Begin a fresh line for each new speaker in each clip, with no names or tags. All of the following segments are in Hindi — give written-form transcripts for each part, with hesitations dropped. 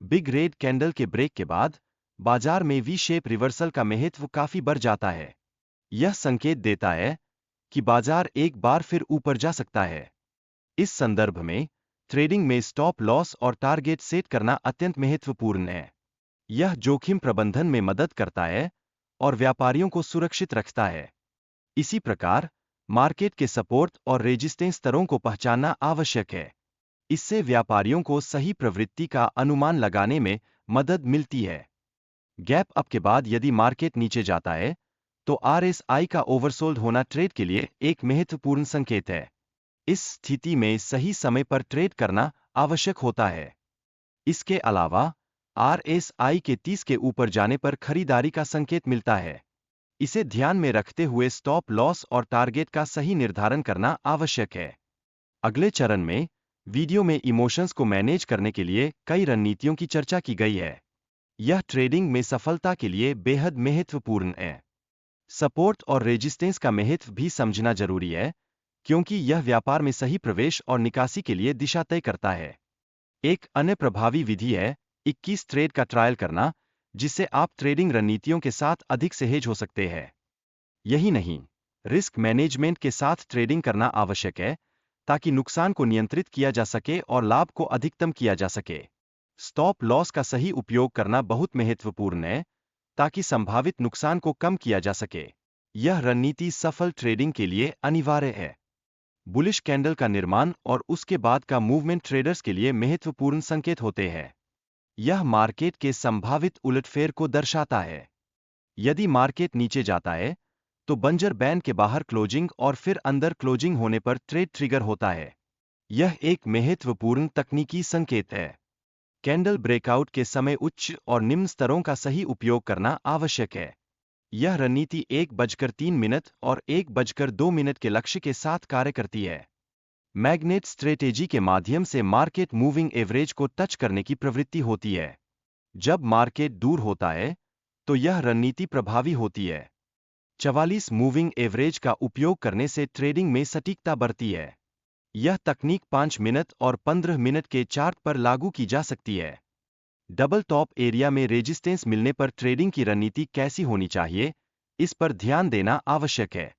बिग रेड कैंडल के ब्रेक के बाद बाजार में वी शेप रिवर्सल का महत्व काफी बढ़ जाता है। यह संकेत देता है कि बाजार एक बार फिर ऊपर जा सकता है। इस संदर्भ में ट्रेडिंग में स्टॉप लॉस और टारगेट सेट करना अत्यंत महत्वपूर्ण है। यह जोखिम प्रबंधन में मदद करता है और व्यापारियों को सुरक्षित रखता है। इसी प्रकार मार्केट के सपोर्ट और रेजिस्टेंस स्तरों को पहचानना आवश्यक है। इससे व्यापारियों को सही प्रवृत्ति का अनुमान लगाने में मदद मिलती है। गैप अप के बाद यदि मार्केट नीचे जाता है तो आरएसआई का ओवरसोल्ड होना ट्रेड के लिए एक महत्वपूर्ण संकेत है। इस स्थिति में सही समय पर ट्रेड करना आवश्यक होता है। इसके अलावा आरएसआई के 30 के ऊपर जाने पर खरीदारी का संकेत मिलता है। इसे ध्यान में रखते हुए स्टॉप लॉस और टारगेट का सही निर्धारण करना आवश्यक है। अगले चरण में वीडियो में इमोशंस को मैनेज करने के लिए कई रणनीतियों की चर्चा की गई है। यह ट्रेडिंग में सफलता के लिए बेहद महत्वपूर्ण है। सपोर्ट और रेजिस्टेंस का महत्व भी समझना जरूरी है, क्योंकि यह व्यापार में सही प्रवेश और निकासी के लिए दिशा तय करता है। एक अन्य प्रभावी विधि है 21 ट्रेड का ट्रायल करना, जिससे आप ट्रेडिंग रणनीतियों के साथ अधिक सहज हो सकते हैं। यही नहीं, रिस्क मैनेजमेंट के साथ ट्रेडिंग करना आवश्यक है, ताकि नुकसान को नियंत्रित किया जा सके और लाभ को अधिकतम किया जा सके। स्टॉप लॉस का सही उपयोग करना बहुत महत्वपूर्ण है, ताकि संभावित नुकसान को कम किया जा सके। यह रणनीति सफल ट्रेडिंग के लिए अनिवार्य है। बुलिश कैंडल का निर्माण और उसके बाद का मूवमेंट ट्रेडर्स के लिए महत्वपूर्ण संकेत होते हैं। यह मार्केट के संभावित उलटफेर को दर्शाता है। यदि मार्केट नीचे जाता है तो बंजर बैंड के बाहर क्लोजिंग और फिर अंदर क्लोजिंग होने पर ट्रेड ट्रिगर होता है। यह एक महत्वपूर्ण तकनीकी संकेत है। कैंडल ब्रेकआउट के समय उच्च और निम्न स्तरों का सही उपयोग करना आवश्यक है। यह रणनीति 1:03 और 1:02 के लक्ष्य के साथ कार्य करती है। मैग्नेट स्ट्रेटेजी के माध्यम से मार्केट मूविंग एवरेज को टच करने की प्रवृत्ति होती है। जब मार्केट दूर होता है तो यह रणनीति प्रभावी होती है। 44 मूविंग एवरेज का उपयोग करने से ट्रेडिंग में सटीकता बढ़ती है। यह तकनीक 5 मिनट और 15 मिनट के चार्ट पर लागू की जा सकती है। डबल टॉप एरिया में रेजिस्टेंस मिलने पर ट्रेडिंग की रणनीति कैसी होनी चाहिए, इस पर ध्यान देना आवश्यक है।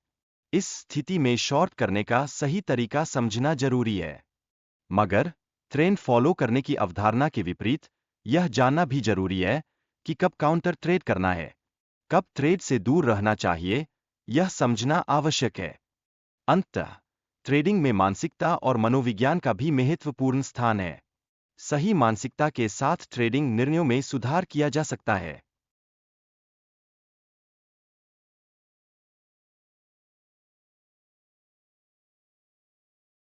इस स्थिति में शॉर्ट करने का सही तरीका समझना जरूरी है। मगर ट्रेंड फॉलो करने की अवधारणा के विपरीत, यह जानना भी जरूरी है कि कब काउंटर ट्रेड करना है, कब ट्रेड से दूर रहना चाहिए, यह समझना आवश्यक है। अंततः ट्रेडिंग में मानसिकता और मनोविज्ञान का भी महत्वपूर्ण स्थान है। सही मानसिकता के साथ ट्रेडिंग निर्णयों में सुधार किया जा सकता है।